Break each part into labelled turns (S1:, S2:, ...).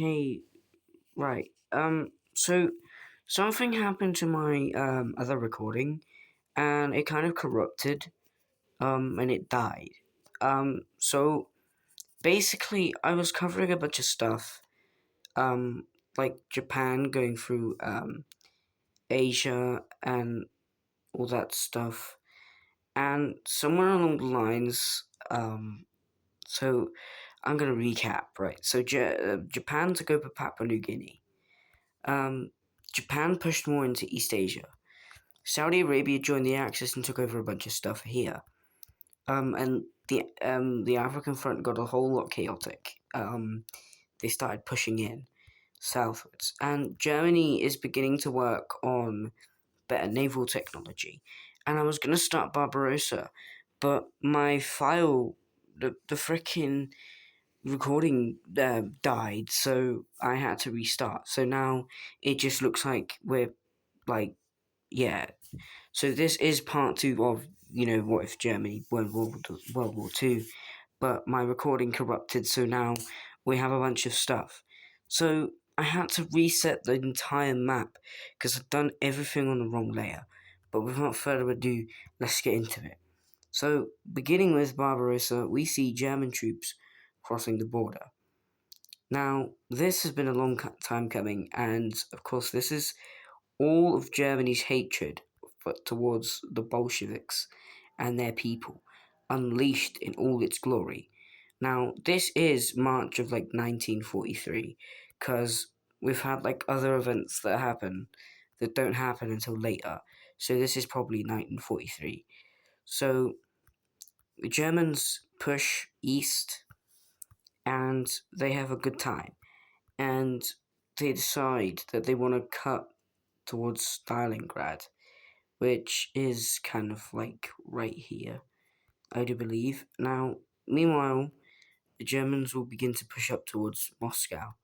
S1: Hey, right. So something happened to my other recording, and it kind of corrupted. And it died. So basically, I was covering a bunch of stuff. Like Japan going through Asia and all that stuff, and somewhere along the lines, so I'm gonna recap, right? So Japan took over Papua New Guinea. Um, Japan pushed more into East Asia. Saudi Arabia joined the Axis and took over a bunch of stuff here. And the African front got a whole lot chaotic. They started pushing in southwards, and Germany is beginning to work on better naval technology. And I was gonna start Barbarossa, but my file, the freaking recording died, so I had to restart. So now it just looks like we're like, yeah. So this is part two of what if Germany won World War II, but my recording corrupted, so now we have a bunch of stuff. So I had to reset the entire map because I've done everything on the wrong layer. But without further ado, let's get into it. So, beginning with Barbarossa, we see German troops crossing the border. Now, this has been a long time coming, and of course, this is all of Germany's hatred towards the Bolsheviks and their people, unleashed in all its glory. Now, this is March of 1943, because we've had other events that happen that don't happen until later. So this is probably 1943. So the Germans push east and they have a good time. And they decide that they want to cut towards Stalingrad, which is kind of right here, I do believe. Now, meanwhile, the Germans will begin to push up towards Moscow.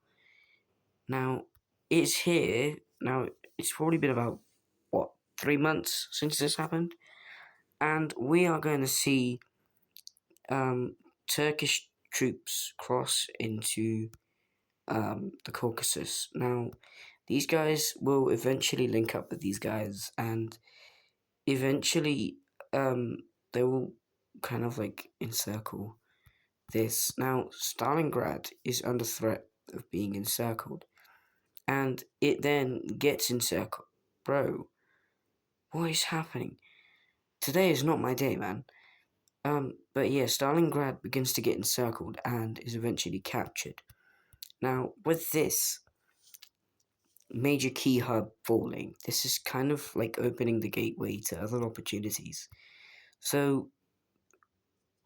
S1: Now, it's here. Now, it's probably been about, what, 3 months since this happened? And we are going to see Turkish troops cross into the Caucasus. Now, these guys will eventually link up with these guys, and eventually they will kind of encircle this. Now, Stalingrad is under threat of being encircled, and it then gets encircled. Bro, what is happening? Today is not my day, man. But yeah, Stalingrad begins to get encircled and is eventually captured. Now, with this major key hub falling, this is kind of like opening the gateway to other opportunities. So,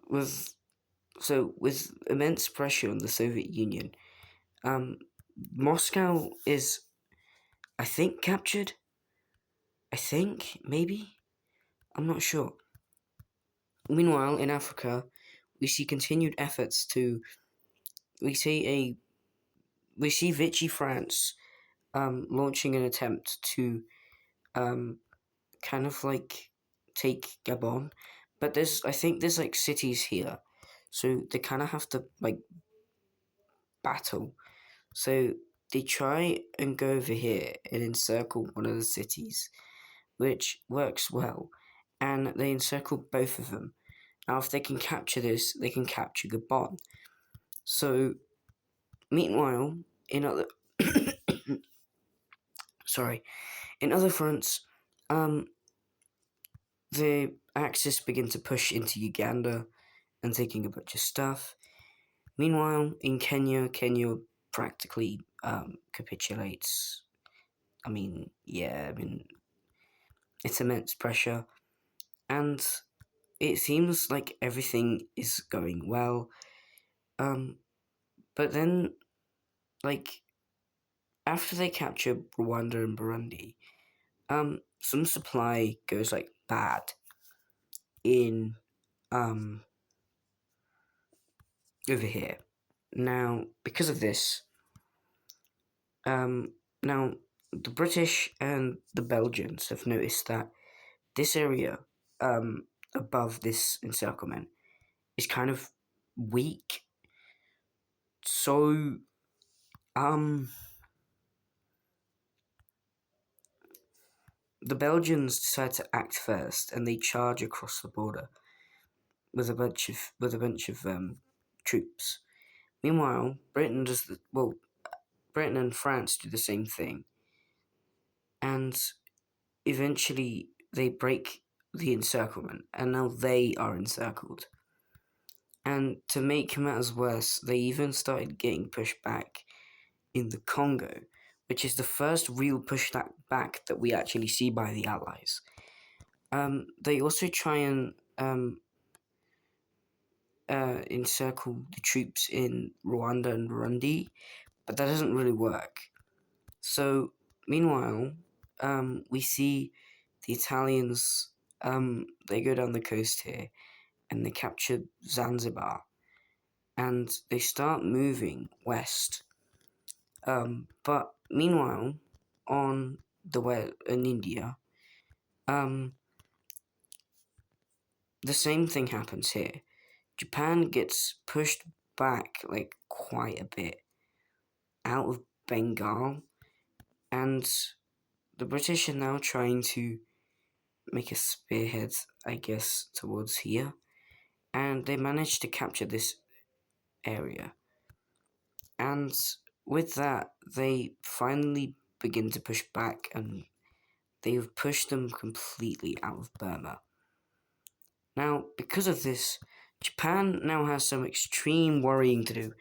S1: with with immense pressure on the Soviet Union, um, Moscow is, I think, captured. I think maybe I'm not sure. Meanwhile, in Africa, we see continued efforts to we see a we see Vichy France launching an attempt to um, kind of take Gabon, but I think there's cities here, so they kind of have to battle. So they try and go over here and encircle one of the cities, which works well, and they encircle both of them. Now, if they can capture this, they can capture Gabon. So, meanwhile, in other sorry, in other fronts, um, the Axis begin to push into Uganda and taking a bunch of stuff. Meanwhile, in Kenya practically capitulates. It's immense pressure, and it seems like everything is going well. Um, but then, like, after they capture Rwanda and Burundi, some supply goes bad in um over here. Now, because of this, now the British and the Belgians have noticed that this area above this encirclement is kind of weak. So Um, the Belgians decide to act first, and they charge across the border with a bunch of troops. Meanwhile, Britain and France do the same thing, and eventually they break the encirclement, and now they are encircled. And to make matters worse, they even started getting pushed back in the Congo, which is the first real back that we actually see by the Allies. They also try and encircle the troops in Rwanda and Burundi, but that doesn't really work. So, meanwhile, we see the Italians, they go down the coast here and they capture Zanzibar and they start moving west. But meanwhile, on the way in India, um, the same thing happens here. Japan gets pushed back like quite a bit out of Bengal, and the British are now trying to make a spearhead, I guess, towards here, and they managed to capture this area. And with that, they finally begin to push back, and they've pushed them completely out of Burma. Now, because of this, Japan now has some extreme worrying to do,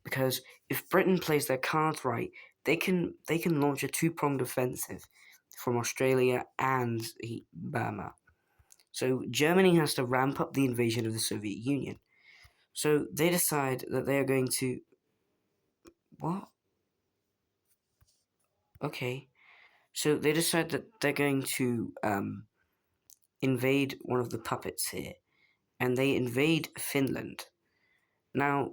S1: because if Britain plays their cards right, they can launch a two-pronged offensive from Australia and Burma. So Germany has to ramp up the invasion of the Soviet Union. So they decide that they are going to what? Okay. So they decide that they're going to invade one of the puppets here, and they invade Finland. Now,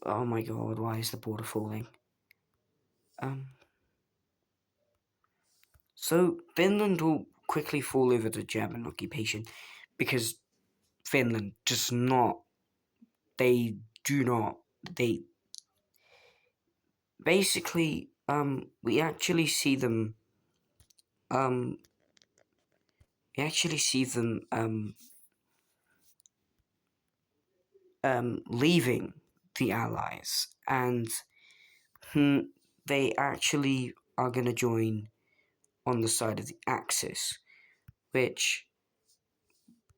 S1: oh my god, why is the border falling? Um, so Finland will quickly fall over to German occupation because Finland does not, they do not, they basically, we actually see them, um, we actually see them, leaving the Allies, and they actually are going to join on the side of the Axis, which,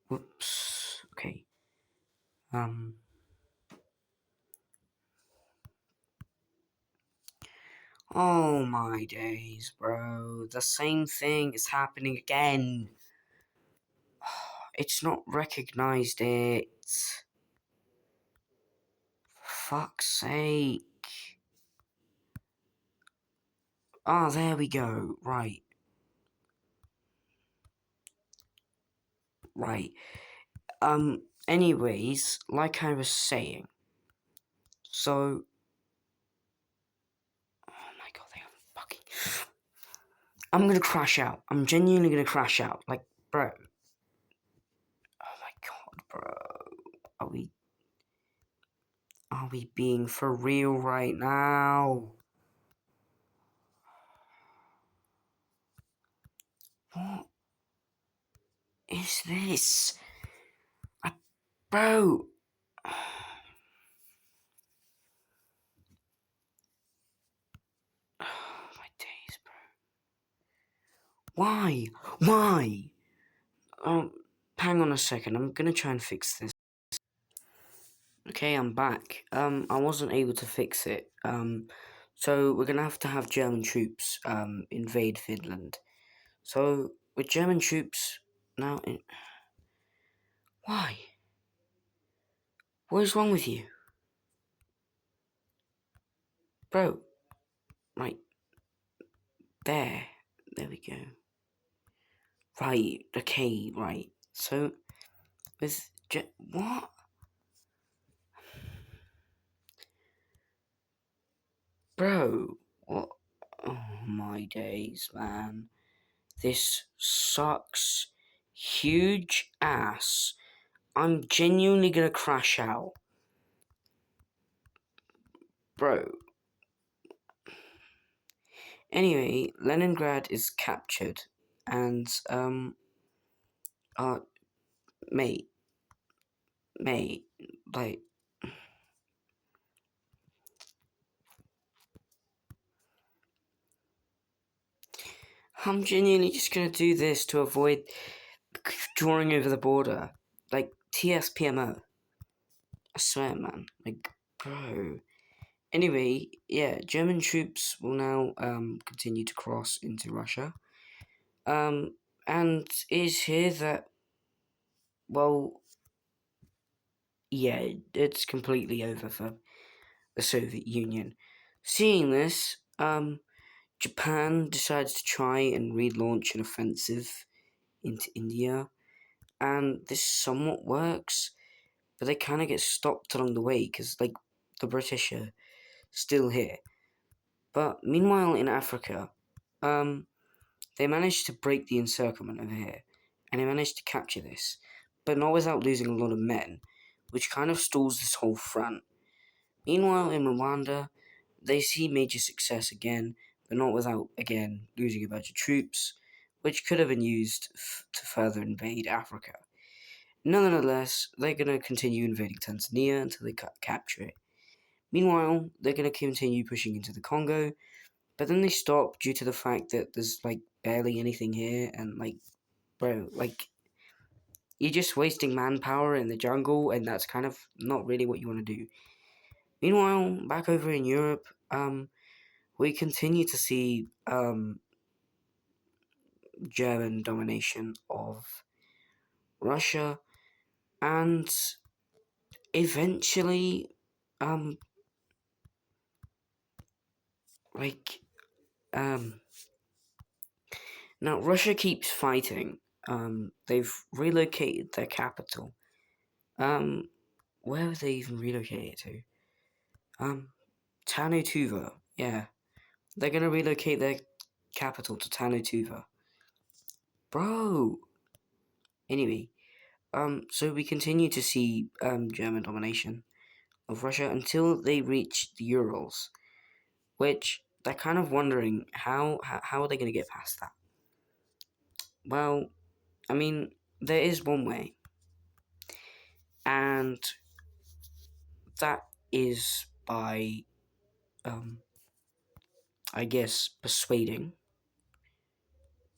S1: whoops, okay, oh my days, bro, the same thing is happening again. It's not recognized it. For fuck's sake. Ah, there we go. Right. Right. Anyways, like I was saying, so, oh my god, they are fucking, I'm gonna crash out. I'm genuinely gonna crash out. Like, bro. Oh my god, bro. Are we being for real right now? What is this? Bro. Oh my days, bro. Why? Why? Hang on a second. I'm gonna try and fix this. Okay, I'm back. I wasn't able to fix it. So we're gonna have to have German troops, invade Finland. So, with German troops now in... Why? What is wrong with you? Bro. Right. There. There we go. Right. Okay, right. So, with... What? Bro. What? Oh my days, man. This sucks. Huge ass. I'm genuinely gonna crash out. Bro. Anyway, Leningrad is captured, and uh, mate, mate, like, I'm genuinely just gonna do this to avoid drawing over the border, like TSPMO. I swear, man, like, bro. Anyway, yeah, German troops will now continue to cross into Russia. Um, and it is here that, well, yeah, it's completely over for the Soviet Union. Seeing this, Japan decides to try and relaunch an offensive into India, and this somewhat works, but they kind of get stopped along the way because, like, the British are still here. But meanwhile, in Africa, um, they managed to break the encirclement over here, and they managed to capture this, but not without losing a lot of men, which kind of stalls this whole front. Meanwhile, in Rwanda, they see major success again, but not without again losing a bunch of troops, which could have been used to further invade Africa. Nonetheless, they're going to continue invading Tanzania until they capture it. Meanwhile, they're going to continue pushing into the Congo, but then they stop due to the fact that there's like barely anything here, and like, bro, like, you're just wasting manpower in the jungle, and that's kind of not really what you want to do. Meanwhile, back over in Europe, we continue to see German domination of Russia, and eventually, um, like, um, now Russia keeps fighting. They've relocated their capital. Um, where have they even relocated to? Um, Tanutuva. Yeah, they're gonna relocate their capital to Tanutuva. Bro. Anyway, so we continue to see German domination of Russia until they reach the Urals, which they're kind of wondering how are they going to get past that? Well, I mean, there is one way, and that is by, um, I guess, persuading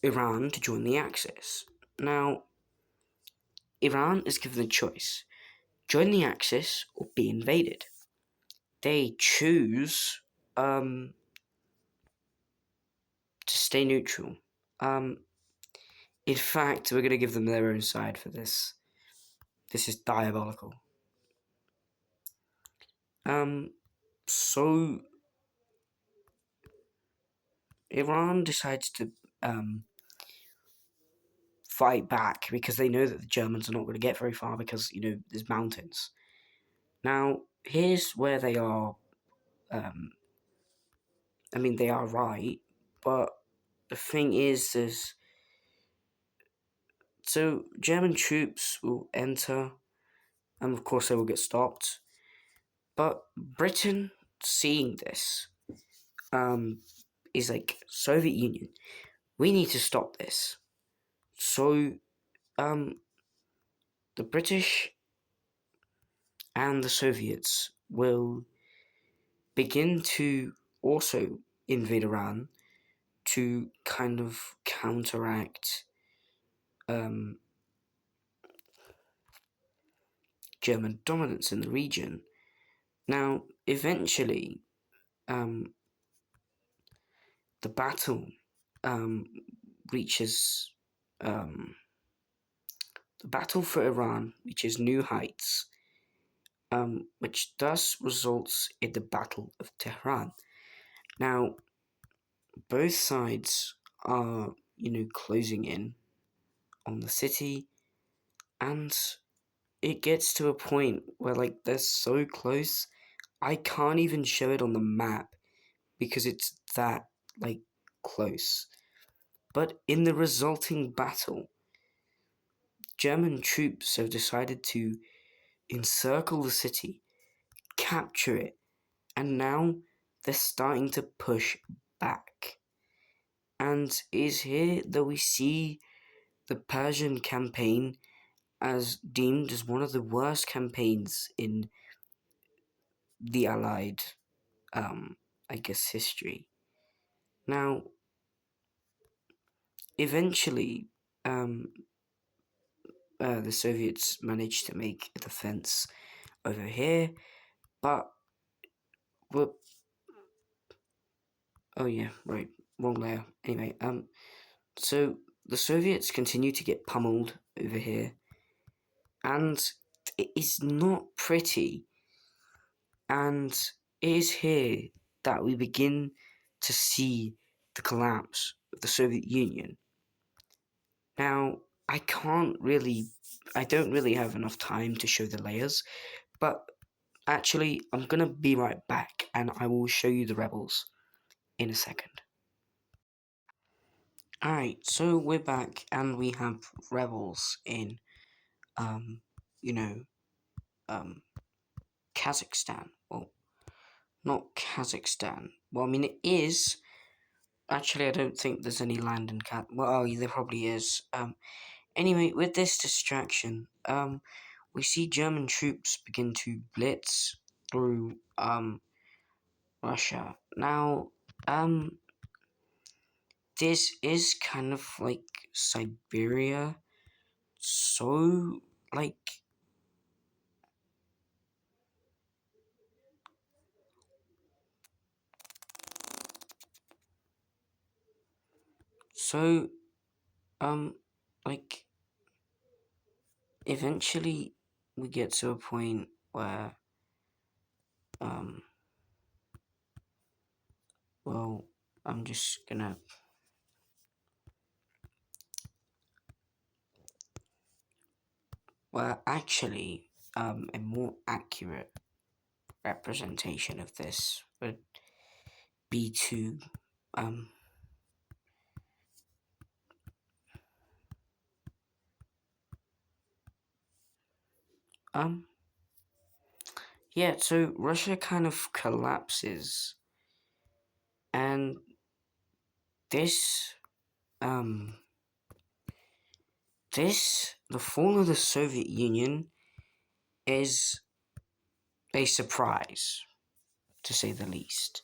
S1: Iran to join the Axis. Now, Iran is given a choice: join the Axis or be invaded. They choose to stay neutral. Um, in fact, we're going to give them their own side for this. This is diabolical. Um, so Iran decides to fight back because they know that the Germans are not going to get very far because there's mountains. Now, here's where they are. Um, I mean, they are right, but the thing is so German troops will enter, and of course they will get stopped. But Britain, seeing this, um, is like, Soviet Union, we need to stop this. So, um, the British and the Soviets will begin to also invade Iran to kind of counteract um, German dominance in the region. Now, eventually, um, the battle um, reaches the battle for Iran reaches new heights, which thus results in the Battle of Tehran. Now, both sides are, closing in on the city, and it gets to a point where, like, they're so close, I can't even show it on the map because it's that, like, close. But in the resulting battle, German troops have decided to encircle the city, capture it, and now they're starting to push back. And it is here that we see the Persian campaign as deemed as one of the worst campaigns in the Allied, um, I guess, history. Now, eventually, um, the Soviets managed to make a defense over here, but well, oh yeah, right, wrong layer. Anyway, so the Soviets continue to get pummeled over here, and it is not pretty. And it is here that we begin to see the collapse of the Soviet Union. Now, I don't really have enough time to show the layers, but actually, I'm gonna be right back and I will show you the rebels in a second. Alright, so we're back and we have rebels in, um, you know, um, Kazakhstan. Well, not Kazakhstan. Well, I mean, it is. Actually, I don't think there's any land in Kaz. Well, oh, there probably is. Anyway, with this distraction, we see German troops begin to blitz through, Russia. Now, this is kind of like Siberia. So, like, so, um, like, eventually we get to a point where, um, well, I'm just gonna. Well, actually, a more accurate representation of this would be to, um, um, yeah, so Russia kind of collapses, and this, um, the fall of the Soviet Union is a surprise, to say the least,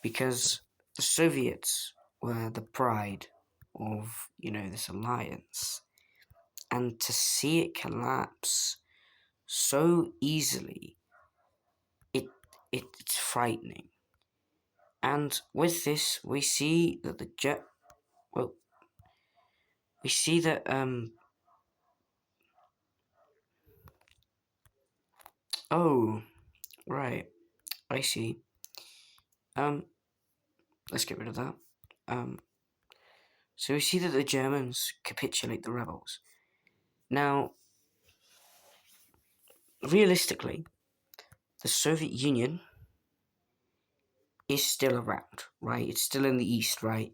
S1: because the Soviets were the pride of, this alliance, and to see it collapse so easily, it it's frightening. And with this, we see that well, we see that oh, right, I see. Um, let's get rid of that. Um, so we see that the Germans capitulate the rebels. Now, realistically, the Soviet Union is still around, right? It's still in the east, right?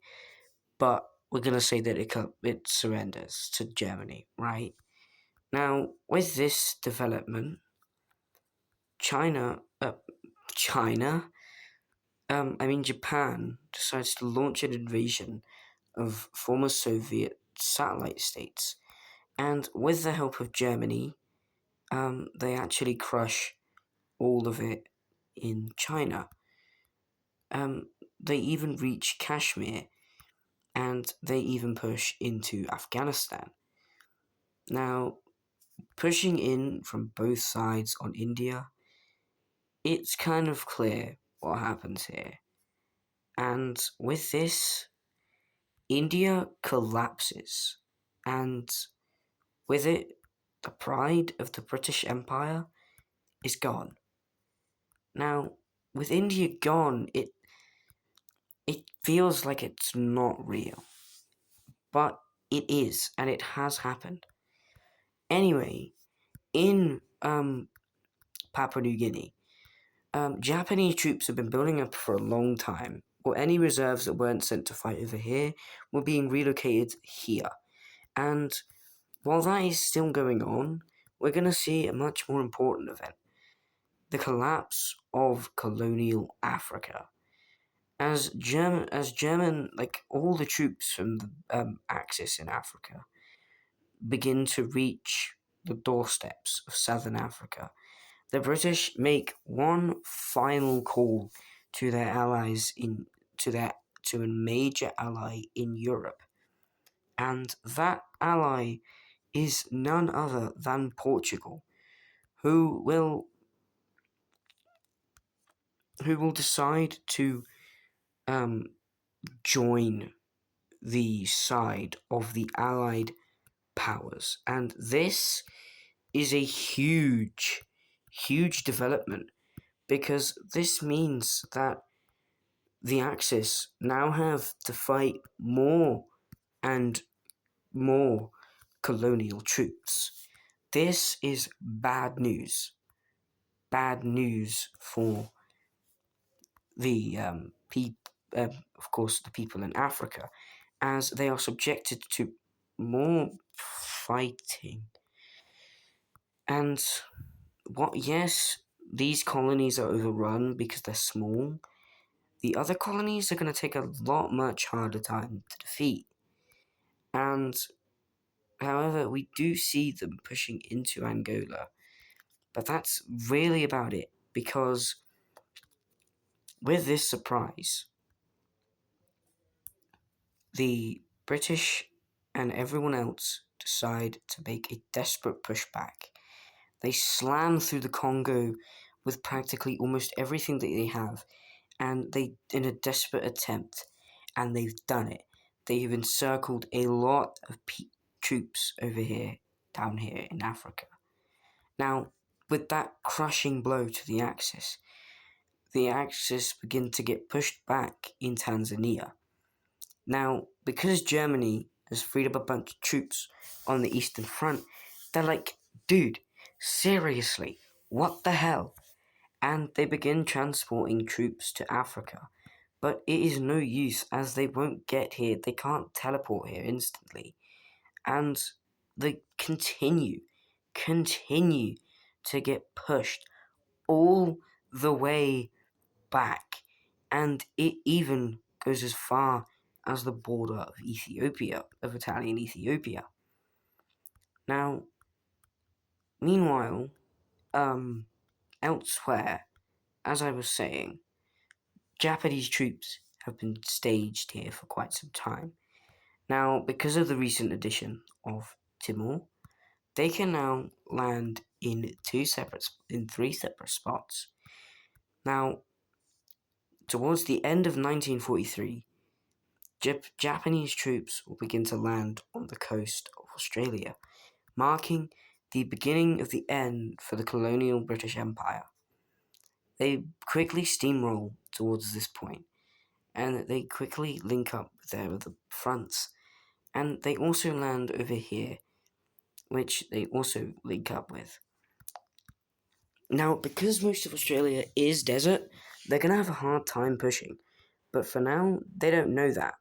S1: But we're gonna say that it surrenders to Germany, right? Now, with this development, China, China, Japan decides to launch an invasion of former Soviet satellite states, and with the help of Germany, they actually crush all of it in China. Um, they even reach Kashmir, and they even push into Afghanistan. Now, pushing in from both sides on India, it's kind of clear what happens here. And with this, India collapses, and with it, the pride of the British Empire is gone. Now, with India gone, it feels like it's not real, but it is, and it has happened. Anyway, in Papua New Guinea, Japanese troops have been building up for a long time, or any reserves that weren't sent to fight over here were being relocated here. And while that is still going on, we're going to see a much more important event: the collapse of colonial Africa. As German, like all the troops from the Axis in Africa begin to reach the doorsteps of southern Africa, the British make one final call to their allies in to their to a major ally in Europe, and that ally is none other than Portugal, who will decide to um, join the side of the Allied powers, and this is a huge development because this means that the Axis now have to fight more and more colonial troops. This is bad news. Bad news for the of course, the people in Africa, as they are subjected to more fighting. And yes, these colonies are overrun because they're small. The other colonies are going to take a lot much harder time to defeat. And however, we do see them pushing into Angola, but that's really about it because with this surprise, the British and everyone else decide to make a desperate pushback. They slam through the Congo with practically almost everything that they have, and they, in a desperate attempt, and they've done it. They've encircled a lot of troops over here, down here in Africa. Now, with that crushing blow to the Axis begin to get pushed back in Tanzania. Now, because Germany has freed up a bunch of troops on the Eastern Front, they're like, dude, seriously, what the hell? And they begin transporting troops to Africa. But it is no use as they won't get here, they can't teleport here instantly. And they continue to get pushed all the way back. And it even goes as far as the border of Ethiopia, of Italian Ethiopia. Now, meanwhile, elsewhere, as I was saying, Japanese troops have been staged here for quite some time. Now, because of the recent addition of Timor, they can now land in three separate spots. Now, towards the end of 1943, Japanese troops will begin to land on the coast of Australia, marking the beginning of the end for the colonial British Empire. They quickly steamroll towards this point, and they quickly link up with their other fronts, and they also land over here, which they also link up with. Now, because most of Australia is desert, they're going to have a hard time pushing, but for now, they don't know that.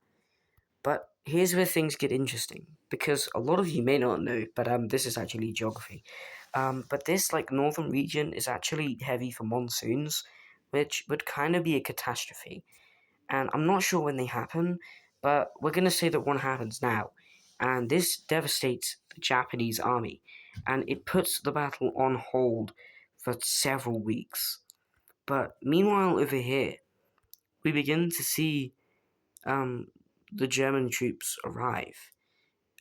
S1: But here's where things get interesting, because a lot of you may not know, but this is actually geography. But this northern region is actually heavy for monsoons, which would kind of be a catastrophe. And I'm not sure when they happen, but we're gonna say that one happens now, and this devastates the Japanese army, and it puts the battle on hold for several weeks. But meanwhile, over here, we begin to see um, the German troops arrive.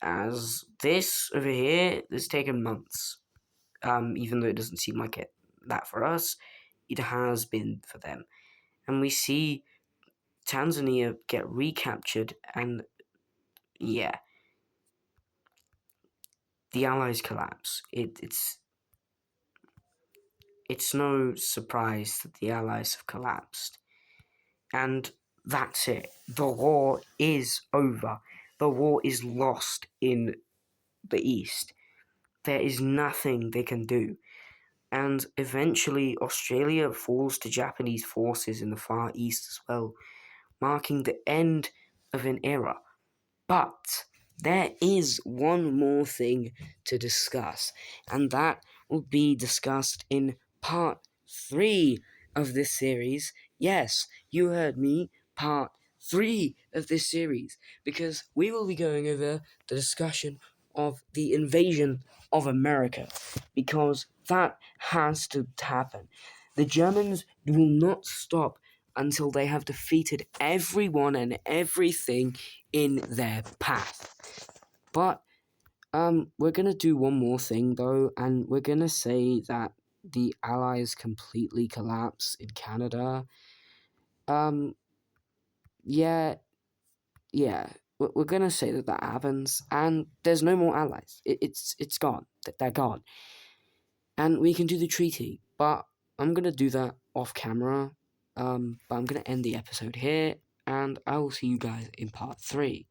S1: As this over here has taken months, even though it doesn't seem like it that for us, it has been for them. And we see Tanzania get recaptured, and yeah, the Allies collapse. It's no surprise that the Allies have collapsed. And that's it. The war is over. The war is lost in the East. There is nothing they can do. And eventually, Australia falls to Japanese forces in the Far East as well, marking the end of an era. But there is one more thing to discuss, and that will be discussed in part 3 of this series. Yes, you heard me, part 3 of this series, because we will be going over the discussion of the invasion of America, because that has to happen. The Germans will not stop until they have defeated everyone and everything in their path. But we're gonna do one more thing though, and we're gonna say that the Allies completely collapse in Canada. Um, yeah, yeah, we're gonna say that that happens, and there's no more Allies. It's gone. They're gone, and we can do the treaty. But I'm gonna do that off camera. But I'm gonna end the episode here, and I will see you guys in part 3.